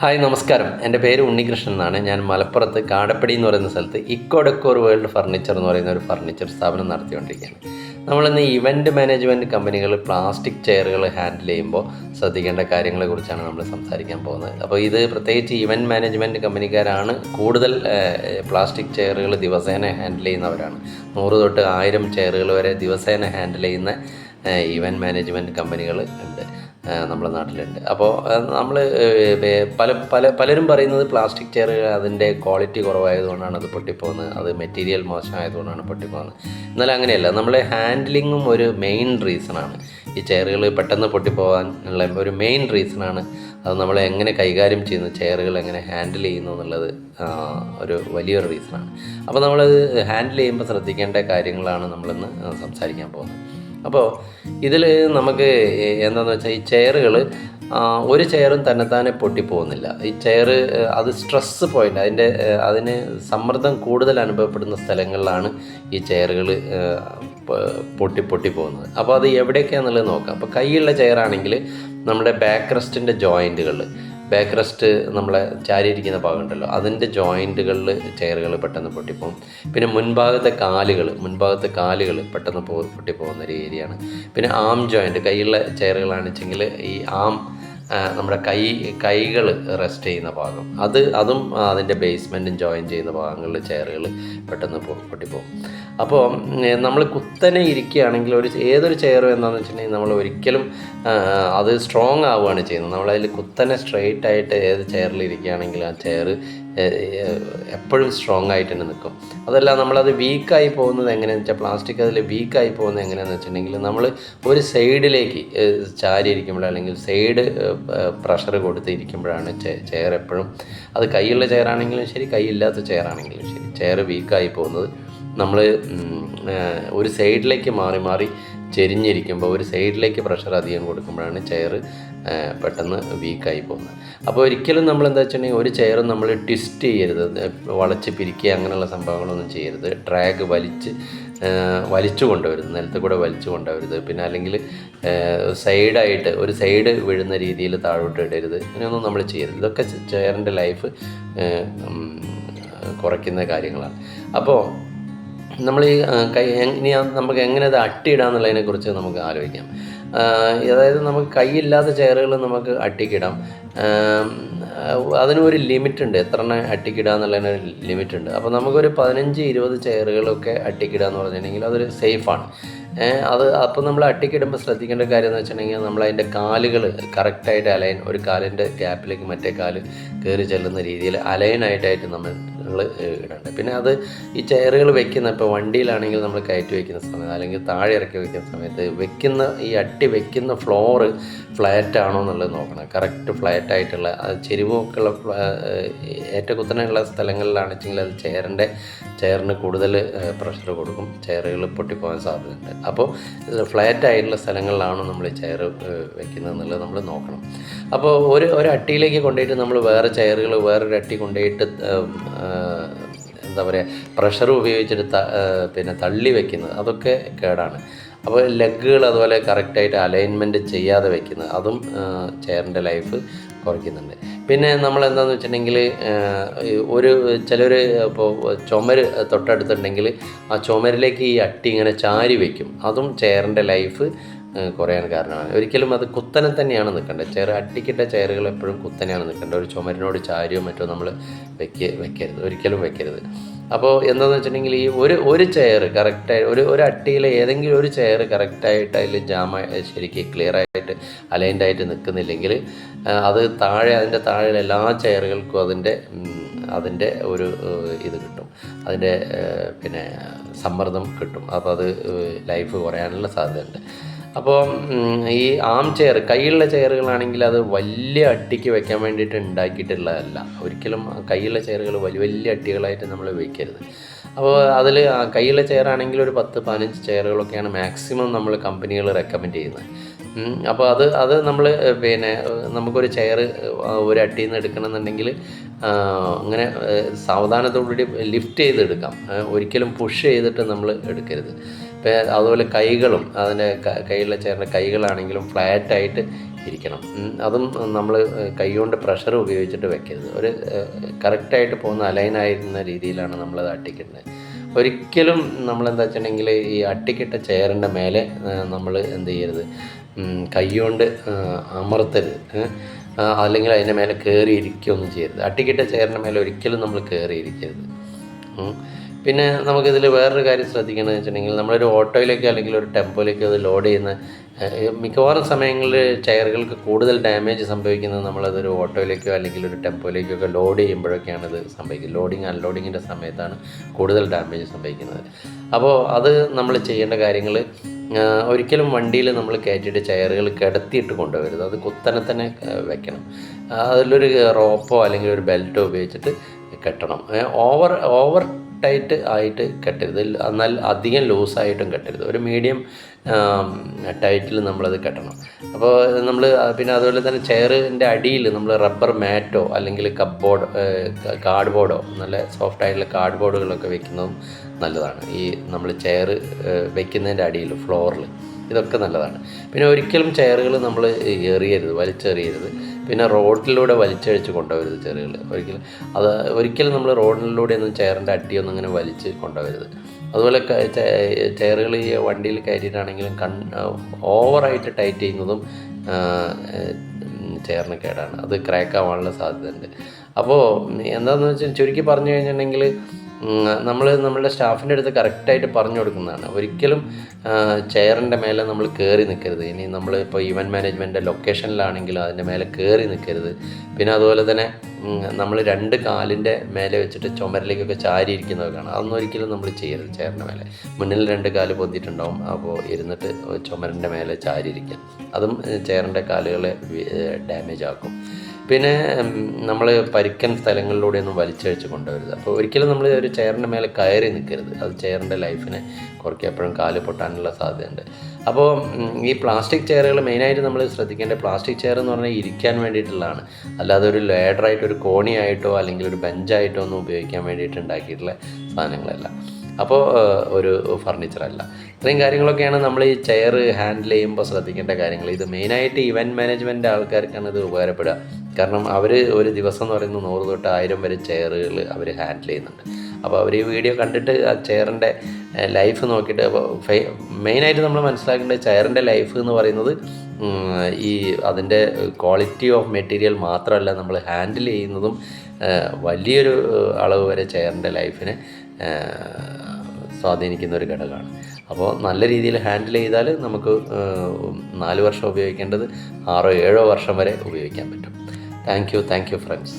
Hi നമസ്കാരം. എൻ്റെ പേര് ഉണ്ണികൃഷ്ണൻ എന്നാണ്. ഞാൻ മലപ്പുറത്ത് കാടപ്പടി എന്ന് പറയുന്ന സ്ഥലത്ത് ഇക്കോ ഡെക്കോർ വേൾഡ് ഫർണിച്ചർ എന്ന് പറയുന്ന ഒരു ഫർണിച്ചർ സ്ഥാപനം നടത്തിക്കൊണ്ടിരിക്കുകയാണ്. നമ്മളിന്ന് ഇവൻറ്റ് മാനേജ്മെൻറ്റ് കമ്പനികൾ പ്ലാസ്റ്റിക് ചെയറുകൾ ഹാൻഡിൽ ചെയ്യുമ്പോൾ ശ്രദ്ധിക്കേണ്ട കാര്യങ്ങളെക്കുറിച്ചാണ് നമ്മൾ സംസാരിക്കാൻ പോകുന്നത്. അപ്പോൾ ഇത് പ്രത്യേകിച്ച് ഇവൻറ്റ് മാനേജ്മെൻറ്റ് കമ്പനിക്കാരാണ് കൂടുതൽ പ്ലാസ്റ്റിക് ചെയറുകൾ ദിവസേന ഹാൻഡിൽ ചെയ്യുന്നവരാണ്. 100 തൊട്ട് 1000 ചെയറുകൾ വരെ ദിവസേന ഹാൻഡിൽ ചെയ്യുന്ന ഇവൻറ്റ് മാനേജ്മെൻറ്റ് കമ്പനികൾ ഉണ്ട്, നമ്മുടെ നാട്ടിലുണ്ട്. അപ്പോൾ നമ്മൾ പലരും പറയുന്നത് പ്ലാസ്റ്റിക് ചെയർ അതിൻ്റെ ക്വാളിറ്റി കുറവായതുകൊണ്ടാണ് അത് പൊട്ടിപ്പോകുന്നത്, അത് മെറ്റീരിയൽ മോശമായതുകൊണ്ടാണ് പൊട്ടിപ്പോകുന്നത്. എന്നാൽ അങ്ങനെയല്ല, നമ്മളെ ഹാൻഡ്ലിങ്ങും ഒരു മെയിൻ റീസണാണ്. ഈ ചെയറുകൾ പെട്ടെന്ന് പൊട്ടിപ്പോകാനുള്ള ഒരു മെയിൻ റീസണാണ് അത് നമ്മൾ എങ്ങനെ കൈകാര്യം ചെയ്യുന്നു, ചെയറുകൾ എങ്ങനെ ഹാൻഡിൽ ചെയ്യുന്നു എന്നുള്ളത് ഒരു വലിയൊരു റീസണാണ്. അപ്പോൾ നമ്മളത് ഹാൻഡിൽ ചെയ്യുമ്പോൾ ശ്രദ്ധിക്കേണ്ട കാര്യങ്ങളാണ് നമ്മളിന്ന് സംസാരിക്കാൻ പോകുന്നത്. അപ്പോൾ ഇതിൽ നമുക്ക് എന്താണെന്ന് വെച്ചാൽ, ഈ ചെയറുകൾ ഒരു ചെയറും തന്നെത്താനെ പൊട്ടിപ്പോകുന്നില്ല. ഈ ചെയർ അത് സ്ട്രെസ്സ് പോയിൻ്റ്, അതിന് സമ്മർദ്ദം കൂടുതൽ അനുഭവപ്പെടുന്ന സ്ഥലങ്ങളിലാണ് ഈ ചെയറുകൾ പൊട്ടിപ്പോകുന്നത്. അപ്പോൾ അത് എവിടെയൊക്കെയാണെന്നുള്ളത് നോക്കാം. അപ്പോൾ കൈയുള്ള ചെയറാണെങ്കിൽ നമ്മുടെ ബാക്ക് റെസ്റ്റിൻ്റെ ജോയിൻറ്റുകളിൽ, ബാക്ക് റെസ്റ്റ് നമ്മളെ ചാരിയിരിക്കുന്ന ഭാഗമുണ്ടല്ലോ, അതിൻ്റെ ജോയിൻറ്റുകളിൽ ചെയറുകൾ പെട്ടെന്ന് പൊട്ടിപ്പോകും. പിന്നെ മുൻഭാഗത്തെ കാലുകൾ പെട്ടെന്ന് പൊട്ടിപ്പോകുന്ന ഒരു ഏരിയയാണ്. പിന്നെ ആം ജോയിൻറ്റ്, കൈയുള്ള ചെയറുകളാണെന്നുവെച്ചെങ്കിൽ ഈ നമ്മുടെ കൈകൾ റെസ്റ്റ് ചെയ്യുന്ന ഭാഗം, അതും അതിൻ്റെ ബേസ്മെൻറ്റും ജോയിൻ ചെയ്യുന്ന ഭാഗങ്ങളിൽ ചെയറുകൾ പെട്ടെന്ന് പൊട്ടിപ്പോകും. അപ്പോൾ നമ്മൾ കുത്തനെ ഇരിക്കുകയാണെങ്കിൽ ഏതൊരു ചെയറും എന്താണെന്ന് വെച്ചിട്ടുണ്ടെങ്കിൽ നമ്മൾ ഒരിക്കലും അത് സ്ട്രോങ് ആവുകയാണ് ചെയ്യുന്നത്. നമ്മളതിൽ കുത്തനെ സ്ട്രെയിറ്റ് ആയിട്ട് ഏത് ചെയറിൽ ഇരിക്കുകയാണെങ്കിൽ ആ ചെയർ എപ്പോഴും സ്ട്രോങ് ആയിട്ട് തന്നെ നിൽക്കും. അതല്ല, നമ്മളത് വീക്കായി പോകുന്നത് എങ്ങനെയാണെന്ന് വെച്ചാൽ, പ്ലാസ്റ്റിക് അതിൽ വീക്കായി പോകുന്നത് എങ്ങനെയാണെന്ന് വെച്ചിട്ടുണ്ടെങ്കിൽ, നമ്മൾ ഒരു സൈഡിലേക്ക് ചാരിയിരിക്കുമ്പോൾ അല്ലെങ്കിൽ സൈഡ് പ്രഷർ കൊടുത്തിരിക്കുമ്പോഴാണ് ചെയർ എപ്പോഴും, അത് കൈയുള്ള ചെയറാണെങ്കിലും ശരി, കൈയില്ലാത്ത ചെയറാണെങ്കിലും ശരി, ചെയർ വീക്കായി പോകുന്നത്. നമ്മൾ ഒരു സൈഡിലേക്ക് മാറി ചെരിഞ്ഞിരിക്കുമ്പോൾ, ഒരു സൈഡിലേക്ക് പ്രഷർ അധികം കൊടുക്കുമ്പോഴാണ് ചെയർ പെട്ടെന്ന് വീക്കായി പോകുന്നത്. അപ്പോൾ ഒരിക്കലും നമ്മൾ എന്താ വെച്ചിട്ടുണ്ടെങ്കിൽ ഒരു ചെയറും നമ്മൾ ട്വിസ്റ്റ് ചെയ്യരുത്, വളച്ച് പിരിക്കുക അങ്ങനെയുള്ള സംഭവങ്ങളൊന്നും ചെയ്യരുത്. ഡ്രാഗ് വലിച്ചു കൊണ്ടുവരുത്, നിലത്ത് കൂടെ വലിച്ചു കൊണ്ടുവരുത്. പിന്നെ അല്ലെങ്കിൽ സൈഡായിട്ട് ഒരു സൈഡ് വീഴുന്ന രീതിയിൽ താഴോട്ട് ഇടരുത്. ഇങ്ങനെയൊന്നും നമ്മൾ ചെയ്യരുത്. ഇതൊക്കെ ചെയറിൻ്റെ ലൈഫ് കുറയ്ക്കുന്ന കാര്യങ്ങളാണ്. അപ്പോൾ നമ്മൾ ഈ നമുക്ക് എങ്ങനെ അത് അട്ടിയിടാന്നുള്ളതിനെക്കുറിച്ച് നമുക്ക് ആലോചിക്കാം. അതായത് നമുക്ക് കൈയില്ലാത്ത ചെയറുകൾ നമുക്ക് അട്ടിക്കിടാം. അതിനൊരു ലിമിറ്റുണ്ട്, എത്ര എണ്ണം അട്ടിക്കിടുക എന്നുള്ളതിന് ലിമിറ്റുണ്ട്. അപ്പോൾ നമുക്കൊരു 15-20 ചെയറുകളൊക്കെ അട്ടിക്കിടുക എന്ന് പറഞ്ഞിട്ടുണ്ടെങ്കിൽ അതൊരു സേഫാണ്. അപ്പോൾ നമ്മൾ അട്ടിക്കിടുമ്പോൾ ശ്രദ്ധിക്കേണ്ട കാര്യം എന്ന് വെച്ചിട്ടുണ്ടെങ്കിൽ, നമ്മളതിൻ്റെ കാലുകൾ കറക്റ്റായിട്ട് അലൈൻ, ഒരു കാലിൻ്റെ ഗ്യാപ്പിലേക്ക് മറ്റേ കാല് കയറി ചെല്ലുന്ന രീതിയിൽ അലൈനായിട്ടായിട്ട് നമ്മൾ ഇടേണ്ടത്. പിന്നെ അത് ഈ ചെയറുകൾ ഇപ്പോൾ വണ്ടിയിലാണെങ്കിൽ നമ്മൾ കയറ്റി വയ്ക്കുന്ന സമയത്ത് അല്ലെങ്കിൽ താഴെ ഇറക്കി വയ്ക്കുന്ന സമയത്ത് ഈ അട്ടി വയ്ക്കുന്ന ഫ്ലോറ് ഫ്ലാറ്റ് ആണോ എന്നുള്ളത് നോക്കണം. കറക്റ്റ് ഫ്ലാറ്റായിട്ടുള്ള ചെരിവൊക്കെ ഉള്ള ഏറ്റക്കുത്തനെയുള്ള സ്ഥലങ്ങളിലാണെന്നുവെച്ചെങ്കിൽ അത് ചെയറിന് കൂടുതൽ പ്രഷർ കൊടുക്കും, ചെയറുകൾ പൊട്ടിപ്പോകാൻ സാധ്യതയുണ്ട്. അപ്പോൾ ഫ്ലാറ്റ് ആയിട്ടുള്ള സ്ഥലങ്ങളിലാണോ നമ്മൾ ഈ ചെയർ വെക്കുന്നത് എന്നുള്ളത് നമ്മൾ നോക്കണം. അപ്പോൾ ഒരു അട്ടിയിലേക്ക് കൊണ്ടുപോയിട്ട് നമ്മൾ വേറൊരു അട്ടി കൊണ്ടുപോയിട്ട് എന്താ പറയുക, പ്രഷർ ഉപയോഗിച്ചിട്ട് പിന്നെ തള്ളി വയ്ക്കുന്നത്, അതൊക്കെ കേടാണ്. അപ്പോൾ ലെഗുകൾ അതുപോലെ കറക്റ്റായിട്ട് അലൈൻമെൻറ്റ് ചെയ്യാതെ വയ്ക്കുന്നത്, അതും ചെയറിൻ്റെ ലൈഫ് കുറയ്ക്കുന്നുണ്ട്. പിന്നെ നമ്മൾ എന്താണെന്ന് വെച്ചിട്ടുണ്ടെങ്കിൽ, ചിലർ ഇപ്പോൾ ചുമര് തൊട്ടടുത്തുണ്ടെങ്കിൽ ആ ചുമരിലേക്ക് ഈ അട്ടി ഇങ്ങനെ ചാരി വയ്ക്കും, അതും ചെയറിൻ്റെ ലൈഫ് കുറയാൻ കാരണമാണ്. ഒരിക്കലും അത് കുത്തനെ തന്നെയാണ് നിൽക്കേണ്ടത്. അട്ടിക്കിട്ട ചെയറുകൾ എപ്പോഴും കുത്തനെയാണ് നിൽക്കേണ്ടത്. ഒരു ചുമരിനോട് ചാരിയോ മറ്റോ നമ്മൾ വെക്കരുത്, ഒരിക്കലും വെക്കരുത്. അപ്പോൾ എന്താണെന്ന് വെച്ചിട്ടുണ്ടെങ്കിൽ, ഈ ഒരു ചെയർ കറക്റ്റായി ഒരു അട്ടിയിൽ ഏതെങ്കിലും ഒരു ചെയർ കറക്റ്റായിട്ട് അതിൽ ശരിക്കും ക്ലിയറായിട്ട് അലൈൻഡായിട്ട് നിൽക്കുന്നില്ലെങ്കിൽ, അത് അതിൻ്റെ താഴെ എല്ലാ ചെയറുകൾക്കും അതിൻ്റെ ഒരു ഇത് കിട്ടും, അതിൻ്റെ പിന്നെ സമ്മർദ്ദം കിട്ടും. അപ്പോൾ അത് ലൈഫ് കുറയാനുള്ള സാധ്യതയുണ്ട്. അപ്പോൾ ഈ ആം ചെയർ, കൈയുള്ള ചെയറുകളാണെങ്കിൽ അത് വലിയ അട്ടിക്ക് വെക്കാൻ വേണ്ടിയിട്ട് ഉണ്ടാക്കിയിട്ടുള്ളതല്ല. ഒരിക്കലും കൈയുള്ള ചെയറുകൾ വലിയ അട്ടികളായിട്ട് നമ്മൾ വയ്ക്കരുത്. അപ്പോൾ അതിൽ കൈയുള്ള ചെയറാണെങ്കിൽ ഒരു 10-15 ചെയറുകളൊക്കെയാണ് മാക്സിമം നമ്മൾ കമ്പനികൾ റെക്കമെൻഡ് ചെയ്യുന്നത്. അപ്പോൾ അത് നമ്മൾ പിന്നെ നമുക്കൊരു ചെയർ ഒരു അട്ടിയിൽ നിന്ന് എടുക്കണമെന്നുണ്ടെങ്കിൽ അങ്ങനെ സാവധാനത്തോടുകൂടി ലിഫ്റ്റ് ചെയ്തെടുക്കാം, ഒരിക്കലും പുഷ് ചെയ്തിട്ട് നമ്മൾ എടുക്കരുത്. അതുപോലെ കൈകളും, അതിൻ്റെ കൈയുള്ള ചെയറിൻ്റെ കൈകളാണെങ്കിലും ഫ്ലാറ്റായിട്ട് ഇരിക്കണം. അതും നമ്മൾ കൈകൊണ്ട് പ്രഷർ ഉപയോഗിച്ചിട്ട് വെക്കരുത്. ഒരു കറക്റ്റായിട്ട് പോകുന്ന അലൈനായിരുന്ന രീതിയിലാണ് നമ്മളത് അട്ടിക്കിടുന്നത്. ഒരിക്കലും നമ്മളെന്താ വെച്ചിട്ടുണ്ടെങ്കിൽ ഈ അട്ടിക്കിട്ട ചെയറിൻ്റെ മേലെ നമ്മൾ എന്ത് ചെയ്യരുത്, കൈകൊണ്ട് അമർത്തരുത്, അല്ലെങ്കിൽ അതിൻ്റെ മേലെ കയറി ഇരിക്കുകയൊന്നും ചെയ്യരുത്. അട്ടിക്കിട്ട ചെയറിൻ്റെ മേലെ ഒരിക്കലും നമ്മൾ കയറി ഇരിക്കരുത്. പിന്നെ നമുക്കിതിൽ വേറൊരു കാര്യം ശ്രദ്ധിക്കേണ്ടതെന്ന് വെച്ചിട്ടുണ്ടെങ്കിൽ നമ്മളൊരു ഓട്ടോയിലേക്കോ അല്ലെങ്കിൽ ഒരു ടെമ്പോയിലേക്കോ അത് ലോഡ് ചെയ്യുന്ന മിക്കവാറും സമയങ്ങളിൽ ചെയറുകൾക്ക് കൂടുതൽ ഡാമേജ് സംഭവിക്കുന്നത് നമ്മളതൊരു ഓട്ടോയിലേക്കോ അല്ലെങ്കിൽ ഒരു ടെമ്പോയിലേക്കോ ഒക്കെ ലോഡ് ചെയ്യുമ്പോഴൊക്കെയാണ് ഇത് സംഭവിക്കുന്നത്. ലോഡിങ് അൺലോഡിങ്ങിൻ്റെ സമയത്താണ് കൂടുതൽ ഡാമേജ് സംഭവിക്കുന്നത്. അപ്പോൾ അത് നമ്മൾ ചെയ്യേണ്ട കാര്യങ്ങൾ, ഒരിക്കലും വണ്ടിയിൽ നമ്മൾ കയറ്റിയിട്ട് ചെയറുകൾ കിടത്തിയിട്ട് കൊണ്ടുവരരുത്. അത് കുത്തനെ തന്നെ വെക്കണം. അതിലൊരു റോപ്പോ അല്ലെങ്കിൽ ഒരു ബെൽറ്റോ ഉപയോഗിച്ചിട്ട് കെട്ടണം. ഓവർ ടൈറ്റ് ആയിട്ട് കെട്ടരുത്, എന്നാൽ അധികം ലൂസായിട്ടും കെട്ടരുത്. ഒരു മീഡിയം ടൈറ്റിൽ നമ്മളത് കെട്ടണം. അപ്പോൾ നമ്മൾ പിന്നെ അതുപോലെ തന്നെ ചെയറിൻ്റെ അടിയിൽ നമ്മൾ റബ്ബർ മാറ്റോ അല്ലെങ്കിൽ കാർഡ്ബോർഡോ നല്ല സോഫ്റ്റായിട്ടുള്ള കാർഡ്ബോർഡുകളൊക്കെ വെക്കുന്നതും നല്ലതാണ്. ഈ നമ്മൾ ചെയർ വെക്കുന്നതിൻ്റെ അടിയിൽ ഫ്ലോറിൽ ഇതൊക്കെ നല്ലതാണ്. പിന്നെ ഒരിക്കലും ചെയറുകൾ നമ്മൾ വലിച്ചെറിയരുത്. പിന്നെ റോഡിലൂടെ വലിച്ചഴിച്ച് കൊണ്ടുപോകരുത് ചെയറുകൾ. ഒരിക്കലും നമ്മൾ റോഡിലൂടെ ഒന്നും ചെയറിൻ്റെ അടിയൊന്നും അങ്ങനെ വലിച്ച് കൊണ്ടുപോകരുത്. അതുപോലെ ചെയറുകൾ ഈ വണ്ടിയിൽ കയറ്റിയിട്ടാണെങ്കിലും ഓവറായിട്ട് ടൈറ്റ് ചെയ്യുന്നതും ചെയറിന് കേടാണ്. അത് ക്രാക്ക് ആവാനുള്ള സാധ്യതയുണ്ട്. അപ്പോൾ എന്താണെന്ന് വെച്ചാൽ ചുരുക്കി പറഞ്ഞു കഴിഞ്ഞിട്ടുണ്ടെങ്കിൽ നമ്മളുടെ സ്റ്റാഫിൻ്റെ അടുത്ത് കറക്റ്റായിട്ട് പറഞ്ഞു കൊടുക്കുന്നതാണ്. ഒരിക്കലും ചെയറിൻ്റെ മേലെ നമ്മൾ കയറി നിൽക്കരുത്. ഇനി നമ്മളിപ്പോൾ ഈവൻറ്റ് മാനേജ്മെൻറ്റ് ലൊക്കേഷനിലാണെങ്കിലും അതിൻ്റെ മേലെ കയറി നിൽക്കരുത്. പിന്നെ അതുപോലെ തന്നെ നമ്മൾ 2 കാലിൻ്റെ മേലെ വെച്ചിട്ട് ചുമരിലേക്കൊക്കെ ചാരിയിരിക്കുന്നതൊക്കെ കാണാം. അതൊന്നും ഒരിക്കലും നമ്മൾ ചെയ്യരുത്. ചെയറിൻ്റെ മേലെ മുന്നിൽ 2 കാല് പൊന്തിയിട്ടുണ്ടാവും, അപ്പോൾ ഇരുന്നിട്ട് ചുമരിൻ്റെ മേലെ ചാരിയിരിക്കുക, അതും ചെയറിൻ്റെ കാലുകളെ ഡാമേജ് ആക്കും. പിന്നെ നമ്മൾ പരിക്കൻ സ്ഥലങ്ങളിലൂടെയൊന്നും വലിച്ചഴിച്ച് കൊണ്ടുവരുത്. അപ്പോൾ ഒരിക്കലും നമ്മൾ ഒരു ചെയറിൻ്റെ മേലെ കയറി നിൽക്കരുത്. അത് ചെയറിൻ്റെ ലൈഫിനെ കുറയ്ക്കും, എപ്പോഴും കാല് പൊട്ടാനുള്ള സാധ്യതയുണ്ട്. അപ്പോൾ ഈ പ്ലാസ്റ്റിക് ചെയറുകൾ മെയിനായിട്ട് നമ്മൾ ശ്രദ്ധിക്കേണ്ട, പ്ലാസ്റ്റിക് ചെയർ എന്ന് പറഞ്ഞാൽ ഇരിക്കാൻ വേണ്ടിയിട്ടുള്ളതാണ്, അല്ലാതെ ഒരു ലേഡറായിട്ട് ഒരു കോണിയായിട്ടോ അല്ലെങ്കിൽ ഒരു ബെഞ്ചായിട്ടോ ഒന്നും ഉപയോഗിക്കാൻ വേണ്ടിയിട്ട് ഉണ്ടാക്കിയിട്ടുള്ള സാധനങ്ങളല്ല. അപ്പോൾ ഒരു ഫർണിച്ചറല്ല. ഇത്രയും കാര്യങ്ങളൊക്കെയാണ് നമ്മൾ ഈ ചെയർ ഹാൻഡിൽ ചെയ്യുമ്പോൾ ശ്രദ്ധിക്കേണ്ട കാര്യങ്ങൾ. ഇത് മെയിനായിട്ട് ഇവൻറ്റ് മാനേജ്മെൻറ്റ് ആൾക്കാർക്കാണ് ഇത് ഉപകാരപ്പെടുക. കാരണം അവർ ഒരു ദിവസം എന്ന് പറയുന്നത് 100 തൊട്ട് 1000 വരെ ചെയറുകൾ അവർ ഹാൻഡിൽ ചെയ്യുന്നുണ്ട്. അപ്പോൾ അവർ ഈ വീഡിയോ കണ്ടിട്ട് ആ ചെയറിൻ്റെ ലൈഫ് നോക്കിയിട്ട്, മെയിനായിട്ട് നമ്മൾ മനസ്സിലാക്കേണ്ടത് ചെയറിൻ്റെ ലൈഫ് എന്ന് പറയുന്നത് ഈ അതിൻ്റെ ക്വാളിറ്റി ഓഫ് മെറ്റീരിയൽ മാത്രമല്ല, നമ്മൾ ഹാൻഡിൽ ചെയ്യുന്നതും വലിയൊരു അളവ് വരെ ചെയറിൻ്റെ ലൈഫിനെ സ്വാധീനിക്കുന്ന ഒരു ഘടകമാണ്. അപ്പോൾ നല്ല രീതിയിൽ ഹാൻഡിൽ ചെയ്താൽ നമുക്ക് 4 വർഷം ഉപയോഗിക്കേണ്ടത് 6-7 വർഷം വരെ ഉപയോഗിക്കാൻ പറ്റും. Thank you friends.